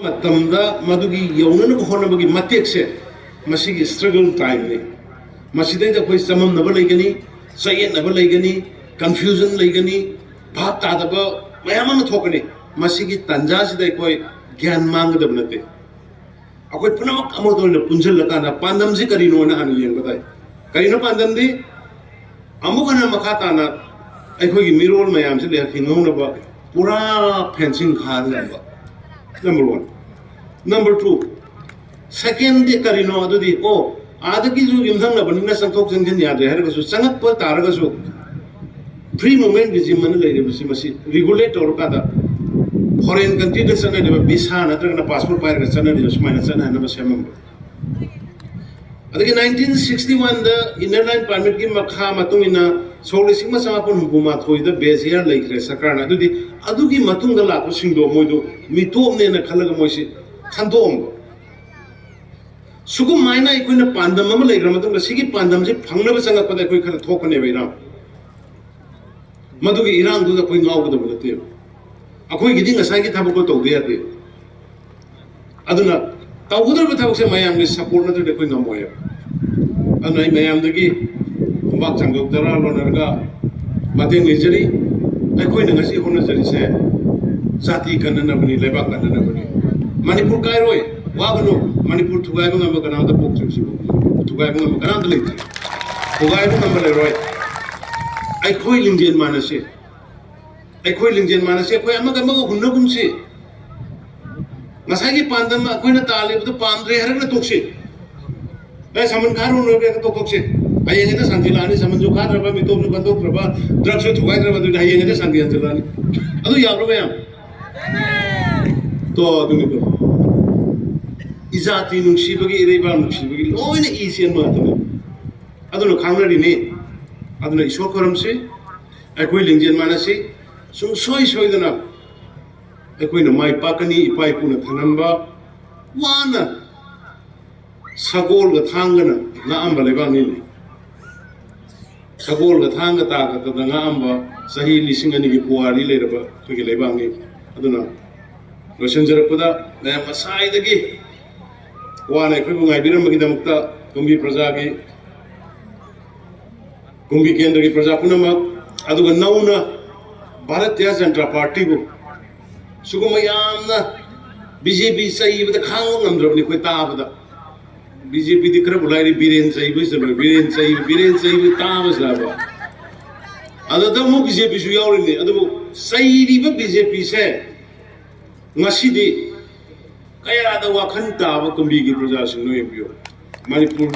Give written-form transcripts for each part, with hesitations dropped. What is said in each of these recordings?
मतमदा मधुगी यौनन होनबगी मतेक से मसीगी struggle time ने मसीदे the कोई समम नब लेगनी सये नब लेगनी कंफ्यूजन लेगनी भाव तादब मयाम न थोकनी मसीगी तंजा से कोई ज्ञान मांगदब नते अकोई पुनमक अमोदो न पुंजल लकाना पांदम से करिनो न हानि येंग बताय करिनो पांदम दी अमुकना मखाताना अखोई मिरोल मयाम से ले खिंगौनब पूरा फेंसिंग खान लबा Number 1. Number 2. Second, karino adudi oh adagi ju yumthang na banina sangthok jangjen yade har su sangat pa taraga su free movement gi jimman leire bisi masi regulate or kada foreign country da sana de visa na tra na passport pair ga sana de smaina sana na basem adagi 1961 the inner line permit gi makha matungina solising ma sama pun hukuma thoi da bezier leikre sakarna adudi adugi matung da la ko singdo moido mitom ne na khalaga moisi khandom sugum maina ikoina pandam ama leikra matung da sigi pandam je phangna ba sanga pada koi khara thokane beira madugi irang du da koi ngau da bulate akoi gidi ngasai gi thabuk ko tawde ate aduna tawudar ba thabuk se mayam ni support na de koi ngamoy aduna ai mayam da gi bak changgok dara lonarga mateng lijari अखोई न ngasi होना जरी से जाति कन्नन बनी लेबा कन्नन बनी मणिपुर काय रोय वागनो मणिपुर थुगाय बंग म कना द पोक चुसी थुगाय बंग म कना द लेति थुगाय बंग म ले रोय अखोई लिंजेन मानसे अखोई अमा गम गो हुन्न गुमसे ngसागी पांदम अखोई न ताले बद पांद्रे हरन तोक्से ए समन खारो नो के तोक्से Ayang itu santi lani sama juga ada apa mitom juga tuh berapa drugs itu kaya berapa tuh ayang itu santi yang lani, aduh ya berapa yang, tuh tuh itu, izati nungsi bagi iriban nungsi bagi, oh ini isian banget tuh, aduh lo kamera ini, aduh lo isor koram sih, aku lingjian mana sih, soi tuh nak, aku ini mai pakani ipai pun thanamba, wana, sagol ke thanggana, na amba lebang ini. Sagol ga thang ga ta ka ta nga amba sahi lising ani gi puari le raba ko gi lebang ni aduna lotion jarapada na masai dagi wa na ko ngai biram gi damukta kumbi praja gi kumbi kendra gi praja punama aduga nauna bharatiya janata party bu sugumayamna BJP sai bada khang ngamdrabni ko ta bada BJP दिख रहा बुलाई बीरेन सही भी सब बीरेन सही भी ताम साबा अदर तो मु BJP सुयाओ नहीं अदर वो सही री बा BJP से ngasi di kaya ada wakan tawa kumbi की प्रजासंघ नो एमपीओ मणिपुर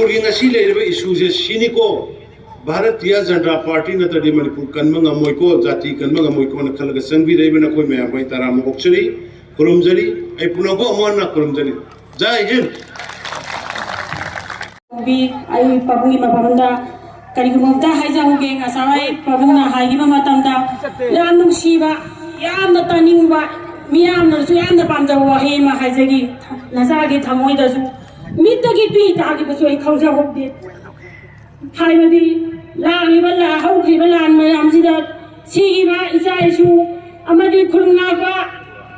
की ngasi ले रहे इशू से सिनी को भारतीय जनता पार्टी न तड़ी मणिपुर कन्मंग अमोई को जाति कन्मंग अमोई को न खलग संग भी रही बना कोई मैं भाई तारा मुक्चरी कुरुमजरी आई पुनः को अमोन ना कुरुमजरी Jai Hind. Bi ai pabungi mapamda kari gumta haja hoge ngasawai pabungna haigi ma matamda yam nung shiba yam na taning ba miyam na su yam na pamda wa he ma hajagi nasagi thamoi da su mitagi pi ta gi bu soi khauja hobde haimadi la ni bala hauki bala mayam sida sigi ba isa isu amadi khulna ba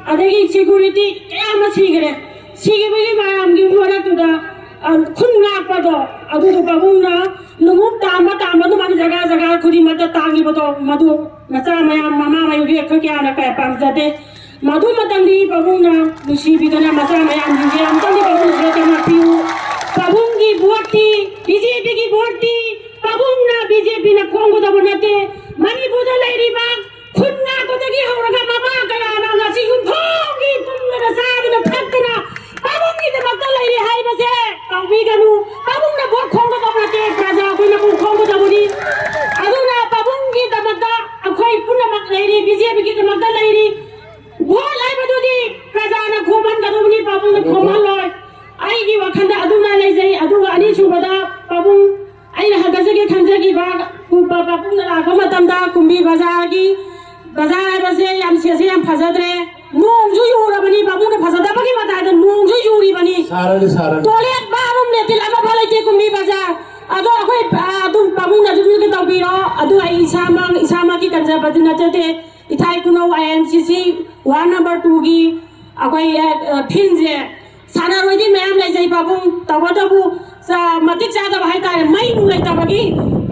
adagi security kaya ma sigre Sige bagi mayam gi mora tu da khunna pado adu to pabungna lunguk tama tu mani jaga khuri mata tangi bodo madu macha mayam mama mayu gi khakya na ka pam jate madu matang di pabungna musi bidana macha mayam gi am tang di pabung jate na piu pabung gi boti BJP gi boti pabungna BJP na khongo da bonate mani boda lairi ba khunna ko da gi horaga mama kaya na ngasi gun phongi tumna na sa na phakna Pabung kita bakal lagi hai base, kau bigan u. Pabung na buat khong kita berarti praja aku na buat khong kita budi. Aduh na pabung kita bakal aku pun na bakal lagi BJP kita bakal lagi. Buat lagi betul di praja na khoman kita budi pabung na khoman loy. Ayi ki wakanda aduh na lagi jadi aduh ani cuba da pabung. Ayi na hagas lagi khanja ki bag. Pabung na aku matam da kumbi bazar ki. Bazar base yang siapa yang fazadre. Nung ju yura bani pabung na fazada bagi mata ada nung ju yuri bani. Saran. Toilet barum ne til apa balik ke kumbi bazar. Aduh aku aduh pabung na juga kita biro. Aduh ai isama ki kerja batu na cete. Ithai kuno IMCC 1 number 2 की अकोई fin जे साना रोइदी ma'am ले जाई पाबुं तबदबु सा मतिक जादा भाई तारे मई नु ले तबगी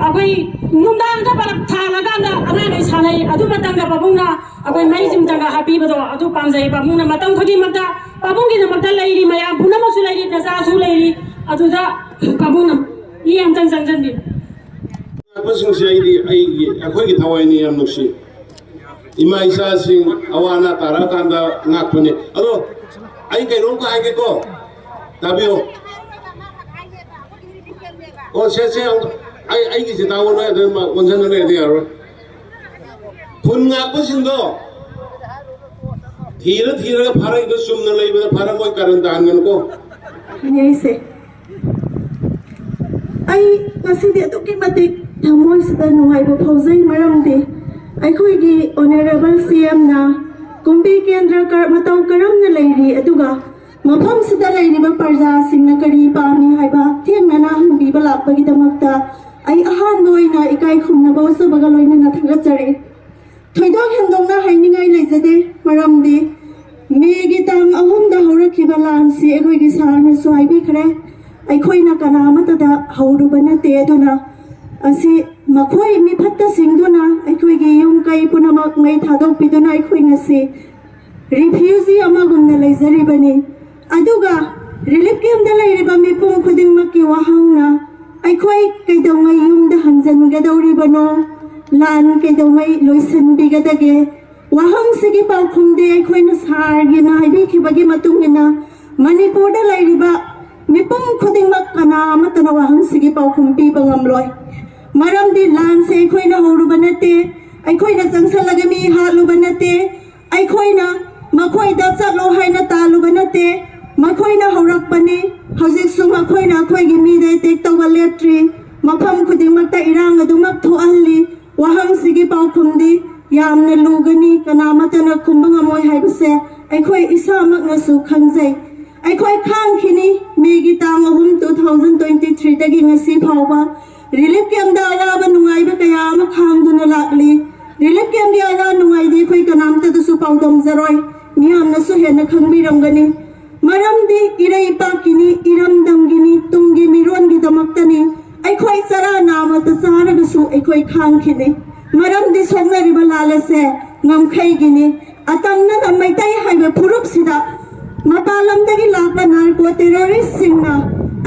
अकोई नुंदांग का पर थाला गांदा अंगा नै सानै अदु मतंग पाबुंगा अकोई मई जिम तंगा हापी बदो अदु पामजै पाबुंना मतंग खदि मता पाबुंगी न मता लैरी मया बुनम सु लैरी नजा सु लैरी अदुदा पाबुंना इ am tang sang jandi busing से आई अखोई की थवाइनी याम नुसी इमा इसा सिंग अवाना तारा कांदा नाकपने अदो आई कइनो का आगे को ताबियो ओ से आई की जितावो न दे वंजन ने दे यारो खुन नाकपसिंग दो धीरे फारा इदो सुमन लैबे फारा मोय कारण दानगन को यही से आई मसीदे तो की मतिक थमोय सदा नुहाइबो फौजै मरमदे अखोइगी ऑनरेबल सीएम ना कुंबी केंद्र कर मतौ करमना लैरी अदुगा मफम सदा लैरिबा प्रजा सिंगना करी पामी हाइबा थेंगना हंबीबा लापगी दमकता आई अहान नोइना इकाई खुमना बौसबगा लोइना नथगचरे थोइदोक हेंदोंना हाइनिंगाई लेजदे मरमदे मेगी तांग अहुमदा हौरखिबा लानसी अखोइगी सारना सुहाइबी खरे अखोइना कनामतदा हौरुबा नते अदुना असी मखोई मी फत्ता सिंगदुना अखोइगी युम कई पुनमक मई थादोकपिदुना अखोइ ngasi रिफ्यूजी अमागुमना लेजरिबनी अदुगा रिलीफ कैम्प दा लैरिबा मिपुम खुदिंगमकी वाहंगना अखोइ कैदौंगै युमदा हंजनगदौरिबनो लान कैदौंगै लोइसनबिगदगे वाहंगसिगी पाउखुमदे अखोइना सारगिना हाइबिखिबगी मतुंगिना मणिपुरदा लैरिबा मिपुम खुदिंगमक कनामतना वाहंगसिगी पाउखुम पिबा ngamloi मरमदी लान से अखोइना हौरुबा नते अखोइना जंगसलगे मी हालुबा नते अखोइना मखोइदा चलो हाइना तालुबा नते मखोइना हौरकपनी हौजिक सु मखोइना अखोइगी मीदे टेक तौबा लेप्ट्री मफम खुदिंगमक्ता इरांग अदुमक थोअल्ली वाहंगसिगी पाउखुमदी यामना लुगनी कनामतना खुंबा ngamoi हाइबसे अखोइ इसामकनसु खंगजै अखोइ खांगखिनी मेगी तांग अहुम 2023 दगी ngasi phawba रिलीफ कैम्प दा अवाबा नुंगाइबा कया अमा खांगदुना लाकली रिलीफ कैम्प दी अवा नुंगाइदे खोइ कनामता दसु पाउदम जरोय मियामनसु हेना खंगबिरंगनी मरमदी इरई पाकिनी इरमदमगिनी तुंगी मिरोनगी दमक्तनी अखोइ सरा नामत सारगसु अखोइ खांगखिनी मरमदी सोंगरिबा लालसे ngमखैगिनी अतमना दमैtai हाइबा फुरुपसिदा मपालमदगी लापा नार्को टेररिस्ट सिंगना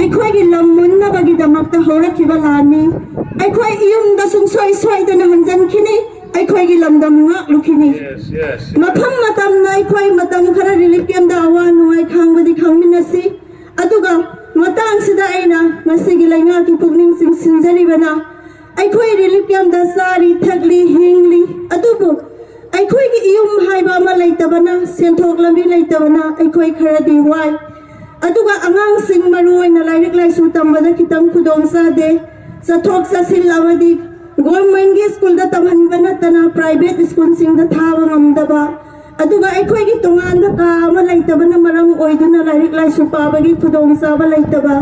अखोइगी लम्मुन्नबगी दमक्ता हौरखिबा लानी अखोइ इयुमदा सुंसोइ सोइदना हंजनखिनी अखोइगी लमदम ngaklukhini मफम मतमना अखोइ मतम खरा रिलीफ कैम्प दा अवा नुंगाइ खांगबदी खांगमिनसी अदुगा मतang sida aina masigi lainga ki pugning sing sinjaribana अखोइ रिलीफ कैम्प दा सारी थगली हिंगली अदुबु अखोइ की इयुम हाइबा मा लैतबना सेंथोक लंबी लैतबना अखोइ खरादी वाइ अदुगा अंगांग सिंग मरुओइना लाइरिक लाइसु तंबदा खितंग खुदोंग सादे सथोक ससिल अवदि गवर्नमेंट की स्कूल दा तमहनबना तना प्राइवेट स्कूल सिंग दा थावा ngamdaba अदुगा अखोइ की तोंगान दा का मा लैतबना मरम ओइदुना लाइरिक लाइसु पाबगी खुदोंग साबा लैतबा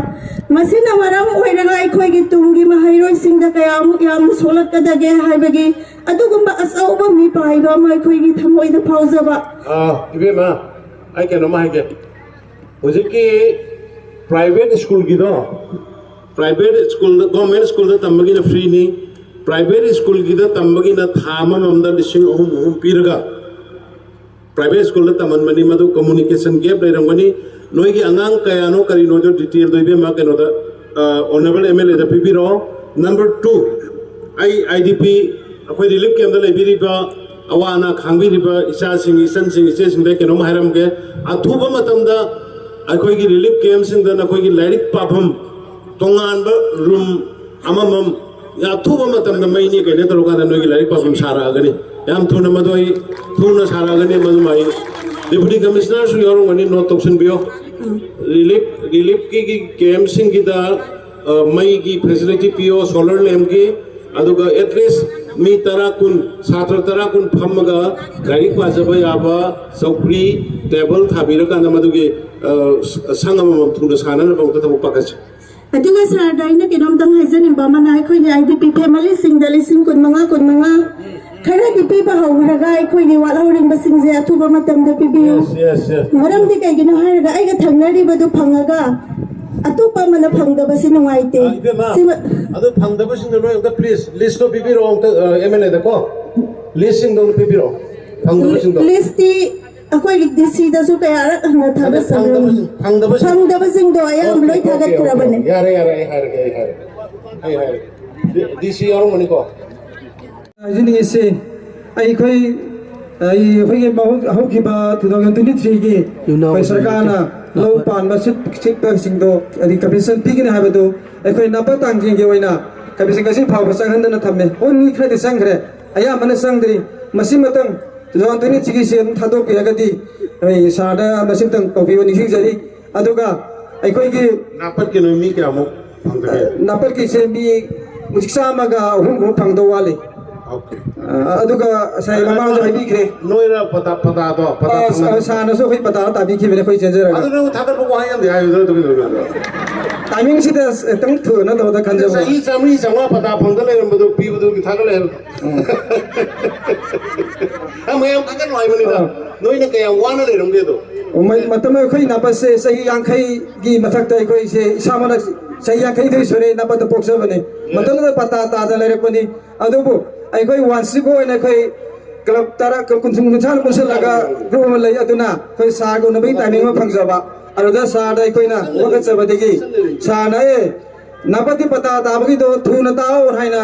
मसिना मरम ओइरगा अखोइ की तुंगी महैरोइ सिंग दा कयाम याम सोलकदगे हाइबगी अदुगुंबा असौबा मी पाइबा मा अखोइ की थमोइ दा फाउजबा इबेमा आई केनो मा हाइगे हुजिकी प्राइवेट स्कूल की दो प्राइवेट स्कूल गवर्नमेंट स्कूल तंबगी ना फ्री नी प्राइवेट स्कूल की तंबगी ना थामा ममदा लिसिंग अहुम पीरगा प्राइवेट स्कूल तमन मनी मदु कम्युनिकेशन गैप लेरंगनी नोइगी अंगांग कयानो करिनो जो डिटेल दोइबे मा केनो दा ऑनरेबल एमएलए दा पीपीरो नंबर 2 आईडीपी अखोइ रिलीफ कैम्प दा लेबिरिबा अवाना खांबिरिबा इसा सिंग इसन सिंग इसे सिंग दे केनो माहरम के अथुबा मतमदा अखोइगी रिलीफ कैम्प सिंग दा अखोइगी लाइरिक पाफम तोंगानबा रूम अममम या अथुबा मतमदा मैनी केने तरोगा दा नोइगी लाइरिक पाफम सारा अगनी याम थुना मदोइ थुना सारा अगनी मदुमाई डिप्टी कमिश्नर सु योरंगनी नोट तोक्सन बियो रिलीफ की कैम्प सिंग की दा मई की फैसिलिटी पियो सोलर लैम्प की अदुगा एटलीस्ट मी तरा कुन छात्र तरा कुन फमगा लाइरिक पाजबा याबा चौकरी टेबल थाबिरकाना मदुगे संगम थुना सानन बंगता तब पकच अदुगा सारदाइना केनोम तंग हाइजनिंग बामना अखोइ आईडीपी फैमिली सिंग दा लिसिंग कुन मंगा खरदी पीबा हौरगा अखोइनि वालहौरिंबसिंजे अथुबा मतमदा पिबियु मरमदि कइगिनो हारगा आइगा थंगनरिबदु फंगागा अतोपा मन फंगदबसि नुवाइते अदु फंगदबसिंग नो अमता प्लीज लिस्ट ऑफ पिबिरो अमता एमएलए दको लिस्टिंग दो पिबिरो फंगदबसिंग दो लिस्टि अखोइ डीसी दसु कयारक हंगा थाबस फंगदबसिंग दो अयाम लोइ थागत करबने यारे हारे डीसी और मनिको Ajini ise aikhoi ke haukiba 2023 gi pai sarkana lo pan ba sit pa singdo adi commission pigin habado aikhoi napa tangjing ge oina commission ga si phau ba sang handana thamme only khre de sang khre aya mana sang dri masi matang 2023 gi sem thado ke agadi ai sada masi tang tobi ni sing jari aduga aikhoi gi napat ke no mi ke amo napat ki se bi mujiksa maga hum phangdo wale अदुगा साइ ममांग जो हाइबी खरे नोइरा पता दो पता साना सो खै पता ताबी खिबेले खै changer अदु no थागर बो हाय हम हाय दो टाइमिंग सिदा तंग थु न दो द खंजो सही समरी संवा पता फंग ले रम बदो पी बदो की थागर ले हम हम थागर नोइ बनि दा नोइना कया वाना ले रम दे दो ओमै मतम खै ना पसे सही यांखै गी मथक तै खै से सामना सही यांखै थै सोरे ना पत पोक्स बने मतल पता ता दा ले रपनि अदुबो अखोई वांसिगो अखोई क्लब तारा कुंसुम कुंसान पुसलगा ग्रुप लई अदुना खै सागो नबई टाइमिंग मा फंगजबा अरुदा सादा अखोइना वगचबदगी साना ए नपति पता ताबगी दो थुना ताओ हाइना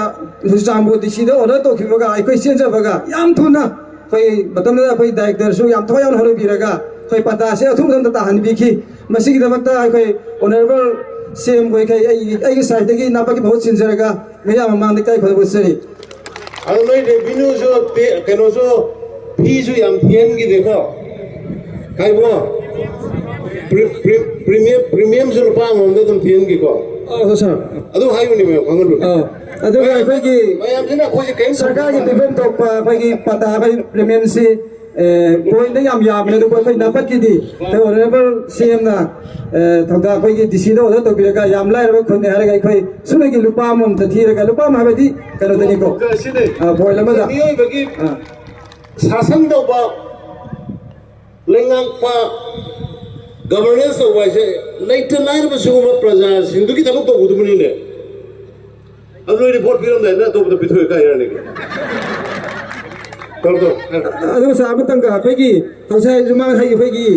सुजामबो दिसिदो ओना तोखिबगा अखोइ सेंजबगा याम थुना खै बतमदा अखोइ डायरेक्टर सु याम थोयान हरो बिरगा खै पता से अथुम दम ता हनबिखि मसिगी दमता अखोइ ऑनरेबल सेम गoi खै आई साइड दगी नपति बहुत सिंजरगा मेया ममांग दkai खै बसरी अरे नोई रेवेन्यू जो केनो जो फी जो याम थियन की देखो काय बो प्रीमियम जो रुपा मोंदे तुम थियन की को ओ सर अदु हाई बनी में खंगरु अदु अखोइ की मयाम जिना खोज केम सरकार की पिबम तोप अखोइ की पता है प्रीमियम से पॉइंट याम याम ने तो कोई नपत की दी तो ऑनरेबल सीएम ना थोदा अखोइ की डीसी दो तो बिरगा याम लाइ रब खुने हरगा अखोइ सुने की लुपा मम त थीरगा लुपा मा बेदी करो तनी को पॉइंट लमा दा नियोय बगी शासन दौबा लेंगांग पा गवर्नेंस दौबा से लेट लाइन बसुम प्रजा सिंधु की तब तो गुदमनी ने अब लो रिपोर्ट फिरम दे ना तो पिथोय का यार ने अदु साब तंग अखोइ की थौसे जुमा हाइ अखोइ की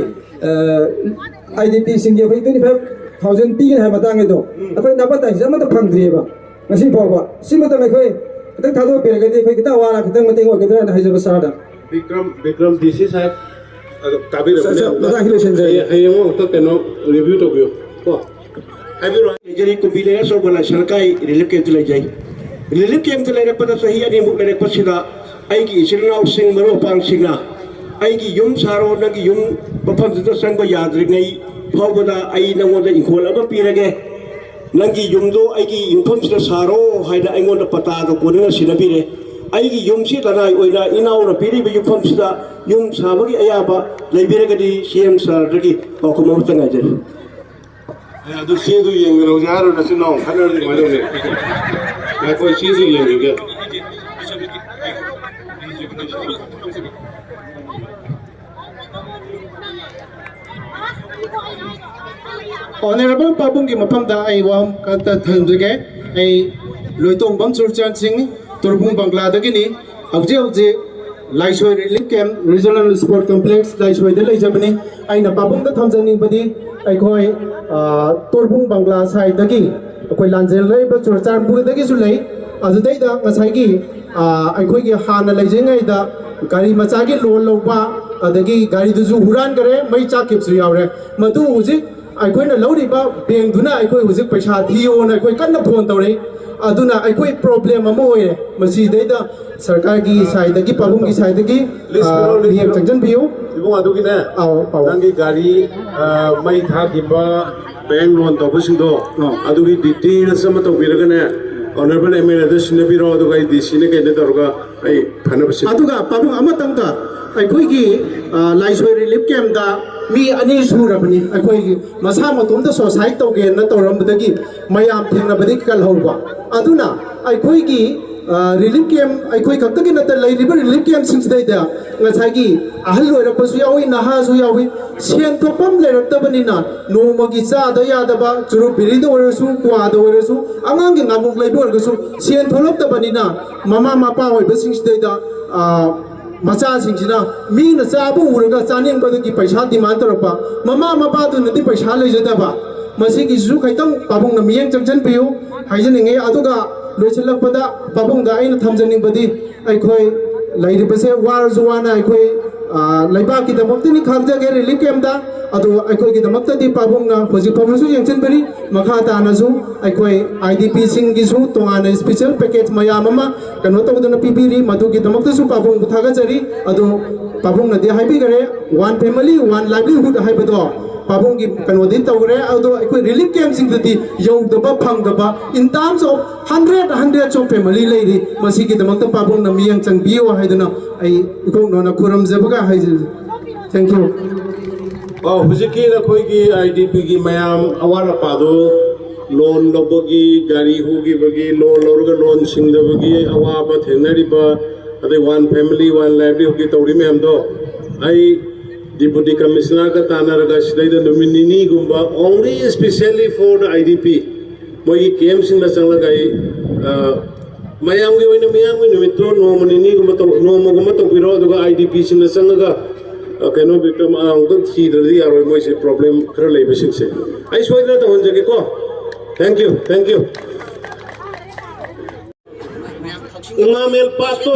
आईडीपी सिंगे अखोइ 25000 पीगन है मतंग दो अखोइ नपत ताइ जम त फंगद्रिबा ngasi pawba sima ta khoi ta thado perga de khoi kita wala kita mate wa kita na haiza basada Vikram DC साहब काबिर मता हिलो सेंजर hayemo to teno review to gyo ko habiro jeri ko bilaya so bola sarkai relief camp le jai relief camp le pada sahi ani muk le pasida ai gi isirnau sing maro pang singa ai gi yum saro na gi yum bapam da sang ba yadri ngai phawbada ai nangoda ikhol aba pirage nangi yumdo ai gi yumpham sida saro haida aingoda pata do kodina sinabire ai gi yum si tanai oina inau na piri bi yumpham sida yum sabagi ayaba leibiragadi cm sar dagi okumo tanga jeri adu sidu yengro jaro na sinau khanar di maro ne ai koi sidu yengi Honorable Pabung ki mapam da ai wam kanta thamjage ai loitong bam surchan sing torbung bangla da gini auje laisoi relief camp regional sport complex laisoi de lai jabani ai na pabung da thamjani badi ai khoi torbung bangla sai da gi koi lanjel lai ba surchan bu da gi su lai adu dai da ngasai gi ai khoi gi hana lai jengai da gari macha gi lon lo ba adagi gari du ju huran gare mai cha kip su yaure madu uji अखोइना लौरिबा bank दुना अखोइ हुजिक पैसा थियोना अखोइ कन्ना phone तौरे अदुना अखोइ problem अमा होय मसी दैदा सरकार की साइड की पाबुम की साइड की नियम चंजन बियो इबो अदुगी ने नंगी गाड़ी मई था किबा बैंक लोन तबसिंदो अदुगी डिटेल्स सम तो बिरगने ऑनरेबल एमएलए द सिनेबिरो अदुगा डीसी ने केने तोरगा आई फानबसि अदुगा पाबुम अमा तंगा अखोइ की लाइसोय रिलीफ कैम्प दा मी अनि सुरबनी अखोइ मसा मतोम द सोसाइटी तौगे न तौरमदगी मयाम थेंगनबदि कल हौबा अदुना अखोइ की रिलीफ कैम्प अखोई खक्तगी नत लेरिबा रिलीफ कैम्प सिंगसिदैदा ngasagi ahal loirapasu yawi nahasu yawi sen thopam leirabtabaniना नोमगी चादा यादबा चुरु बिरिदा ओरसु क्वादा ओरसु आंगांगी नामुक लेबो ओरसु sen थोलबtabaniना ममा मापा होइबा सिंगसिदैदा मचा सिंगसिना मीना चाबु उरगा चानिंगबदगी पैसा डिमांड तरपा ममा मापा दुनदि पैसा लेजदबा मसिगी जु खैतंग पाबुंगना मियें चंगचन पियु हाइजनिंगे अदुगा लोइसलपदा पाबुंगदा आइना थमजनिंगबदी अखोई लाइरिबसे वारजु वाना अखोई लाइबा की दमक्तनी खागजगे रिलीफ कैम्पदा अदो अखोई की दमक्तदी पाबुंगना होजि पाबुसु यंगचनबरी मखा तानाजु अखोई आईडीपी सिंगिसु तोंगाना स्पेशल पैकेज मयाममा कनो तौदना पीपीरी मधुगी दमक्तसु पाबुंग बुथागजरी अदो पाबुंगना दे हाइबिगरे वन फैमिली वन लाइवलीहुड हाइबदो पाबुंगी कनोदी तौरे अदो अखोई रिलीफ कैम्प सिंगदती यौदबा फंगदबा in terms of 100 of family लेरी मसिगी दमक्ता पाबुंगना मियंग चंगबियो हाइदना आई इकोनोना खुरमजबगा हाइज थैंक यू हुजिकी नखोइगी आईडीपी की मयाम अवार पादो लोन लबगी गाड़ी होगी बगी लोन लौरगा लोन सिंगदबगी अवाबा थेंगनरिबा अदे वन फैमिली वन लाइवलीहुड की तौरी मैम दो आई Deputy Commissioner ka tanaraga sidaida nominini gumba only especially for the IDP moi kem sing na sangla gai mayam gi oina mayam gi numitro nominini gumba to nomo gumba to biro duga IDP sing na sangla kano victim ang to thi dri aro moi se problem khara leiba sing se ai soina to honjage ko thank you ngamel pasto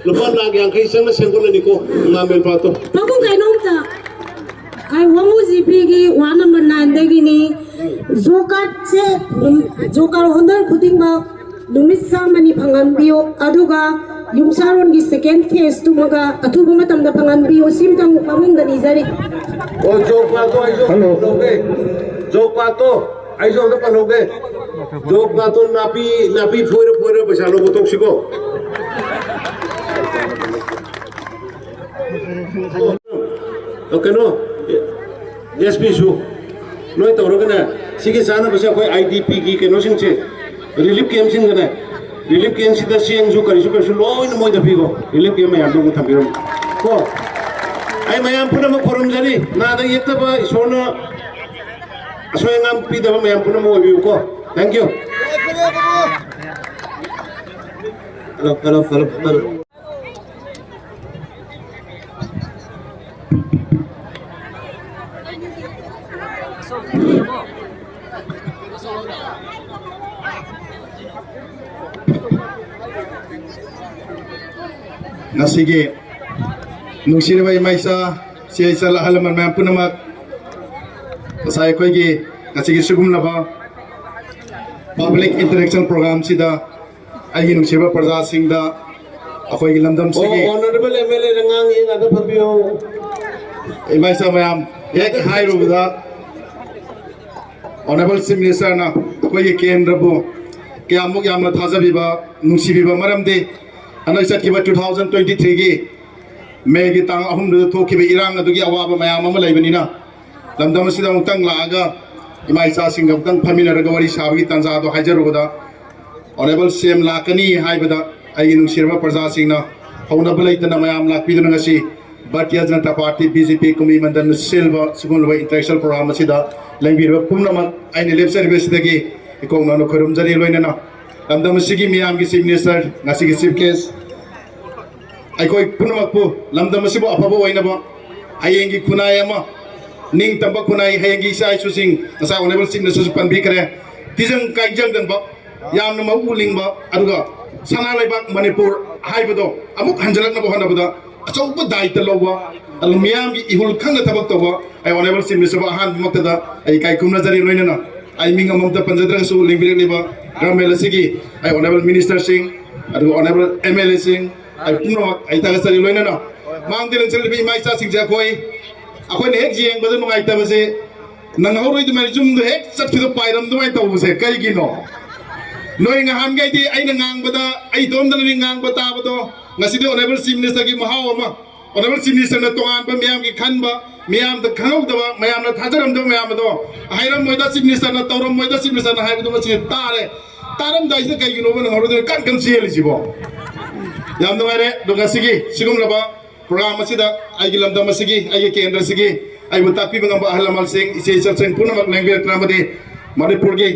lupa lagi ang kaisang na sengkol ni ko ngamel pato Pabung kay nung ta ay wamu zipigi wana mananda gini zokat se zokar hondar kuding ba lumit sa mani pangambiyo aduga yung saron gi second phase tumaga atubo matam da pangambiyo simtang pamung da nizari o jok pato ay jok da panoge jok pato napi fuera besalo butok siko okay no yes bisu noi tawrogana sigi sana basa koi IDP ki keno singche relief camp sing gana relief camp sida siang ju kari su loi no moi da pigo relief camp ya dong thambiro ko ai mayam puna mo korum jani na da yekta ba isona asoyangam pi da mayam puna mo biu ko thank you hello Nasige nungsiribay maisa siya isa halaman mayam punamak pasay ko gi nasige sugum laba public interaction program sida ay nungsirba parda singda akoy gilamdam sige honorable MLA rangang ing ada pabio maisa mayam ek hai rubda honorable chief minister na akoy gi kendra bu kyamuk yamna thajabiba nungsibiba maramde अनक चटकीब 2023 की मे की तांग अहुम थोकीब इरांग अदुगी अवाब मयाम अमा लैबनिना लमदम सिदा मुक्तंग लागा इमा इचा सिंग मुक्तंग फमिनरग worry साबगी तंजा दो हाइजरुगदा honourable CM लाकनी हाइबदा आइगी नुसिरबा प्रजा सिंगना हौनब लैतना मयाम लाकपिदुना ngasi Bharatiya Janata party BJP कुमी मंडल सिल्वा सुगुलवा interactional programme असिदा लैंबिरबा पुमनमक आइने लेब सर्विसदगी इकोंगना no खरुम जरी लोइनना लमदम सिगी मियाम की चीफ मिनिस्टर ngasi की चीफ केस अखोई पुनमकपु लमदम सिबो अफबो वइनबो हयेंगी खुनाय अमा निंग तंबा खुनाय हयेंगी साइ सुसिंग ngasa ऑनरेबल चीफ मिनिस्टर पनबि करे तिजंग काइजंग दंबा यामना मउलिंगबा अदुगा सना लेबाक मणिपुर हाइबदो अमुक हंजलकनबो हनबदा अचौबा दायित्व लौबा अल मियाम की इहुल खंग थबक तबा आई ऑनरेबल चीफ मिनिस्टर अहान मक्तदा आई काइ कुमना जरी लोइनना आई मिंग अममता पंजद्रसु लिंबिरनिबा ग्रामेल सिगी आई ऑनरेबल मिनिस्टर सिंह अदु ऑनरेबल एमएलए सिंह आई पुनो आई तागसरी लोइनना मांग दिलन चलबि माइसा सिंह जाखोई अखोइन हेक जियंग बदु नुगाइ तबसे नंगहौरोइ दुमै जुम दु हेक चटखिदो पाइरम दुमै तबसे कइगिनो नोइ ngaham gai di ai ngang bada ai dom dan ni ngang bata bado ngasi di honorable chief minister ki mahaw ma honorable chief minister na tongan ba miyam ki khan ba miyam da khau da ba miyam na thajaram da miyam do hairam moida chief minister na tawram moida chief minister na haibu do chi tare तारम दाइसे कई गिनो बन हरो दे कन सियल सिबो याम नुआरे दुगासिगी सिगुम लबा programme असिदा आइगी lambda मसिगी आइगी केंद्र सिगी आई बतापी बंगम अहलमल सिंह इसे चर्चन पुनमक लैंग्वेज त्रमदे मणिपुर की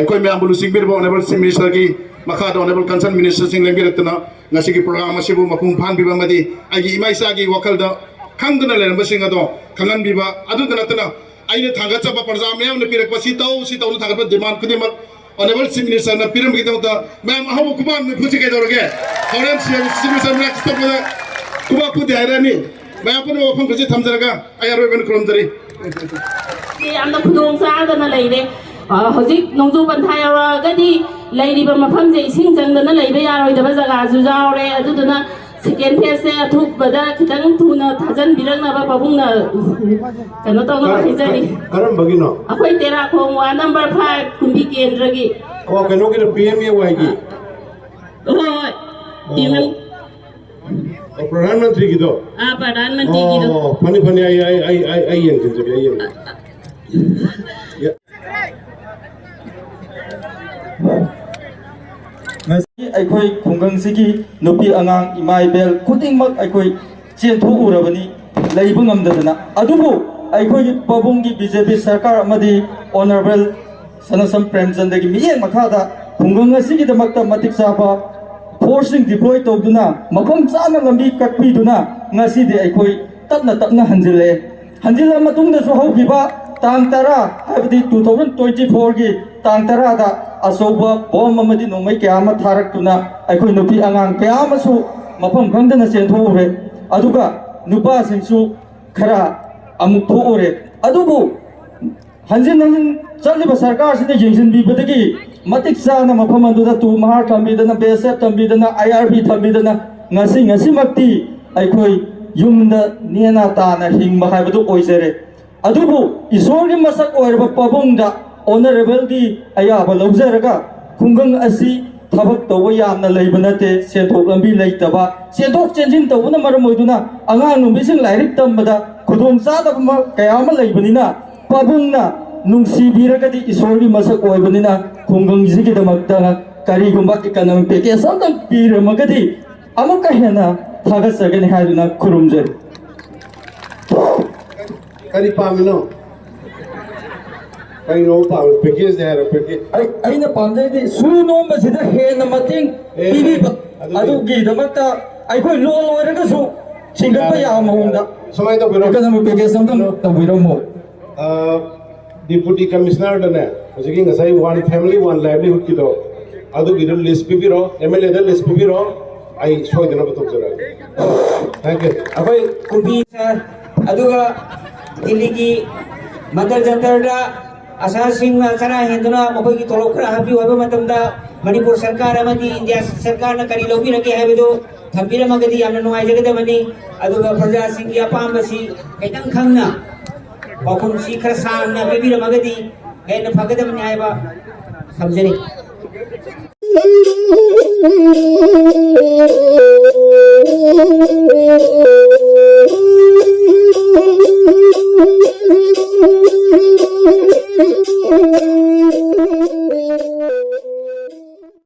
अखोई मैम बुलु सिंह बिरबो ऑनरेबल सिंह मिनिस्टर की मखा honourable concern minister Singh language तना ngasi ki program asibu mapung phan biba madi agi imai sa gi wakal da khangduna le basing ado khangan biba adu dana tana aina thanga chaba parja mem ne pirak pasi tau si tau thanga pa demand kudi mak honorable chief minister na piram gi ta mem ahabu kuban me phuchi kai dorge honorable chief minister na stop da kuba pu de harani mem apun wafam khaji thamjaraga ayaro ben krom jari amna khudong sa da na leire hojik nongju ban thayara gadi leiriba mafam je ising jangdana leiba yaroi da jaga ju jawre aduduna second phase se athuk bada khitang thuna thajan birangna ba pabungna kano tawna hijari karam bagino akhoi tera khong wa number 5 kumbi kendra gi o kano ki PMAY gi oi timang pradhan mantri gi do pradhan mantri gi do pani ai yang kinjari ai yang ngasi aikhoi khungang sigi nupi angang imai bel kuting mak aikhoi chen thu urabani leibu ngamdadana adubu aikhoi pabung gi BJP sarkar amadi honorable sanasam premchand gi miyeng makhada khungang sigi damakta matik saba forcing deploy tawduna mafam chana lambi kakpi duna ngasi de aikhoi tapna hanjile matungda su haukiba tang tara habdi 2024 gi tang tara da asoba bom amadi nomai kyama tharak tuna aikhoi nupi angang kyama su mafam khangdana chen thore aduga nupa singsu khara amuk thore adubu hanjin chaliba sarkar sine jingsin bi badagi matik sana mafam anduda tu mahar thambidana BSF thambidana IRB thambidana ngasi makti aikhoi yumda nena tana hingba haibadu oisere adubu isorgi masak oirba pabungda honorable di ayaba laujaraga khungang asi thabak tawwa yamna leiba nate senthok lambi leitaba senthok chenjin tawna maram oiduna angang numising lairik tambada khudong chada kayama leibanina pabungna nungsi biragadi isorgi masak oibanina khungang jigi damakta karigumba economic package amdang piramagadi amaka hena thagasagani haiduna khurumjari kari pamino kari no pam package de hara package aina pamjai di suru nomba sida hena mating bibi adu gi damakta aikhoi lol oiraga su singappa ya mahunda samai to biro economic package amdang tabiramo deputy commissioner dane hojiki ngasai one family one livelihood kido adu gido list bibiro MLA da list bibiro ai soi dana batok jara thank you अखोई कुबी sir अदुगा Delhi की मंदर जंतर दा आशा सिंह खरा हिंदुना मखोई की तोलो खरा happy होबे मतमदा मणिपुर सरकार अमदी India सरकार न करी लोबी रके हाबेदो थंबीर मगदी यामना नुआई जगदमनी अदुगा प्रजा सिंह की अपामबसी खैतंग खंगना पाखुम सी खरा सांगना बेबीर मगदी हेन फगदमनी हायबा समझनी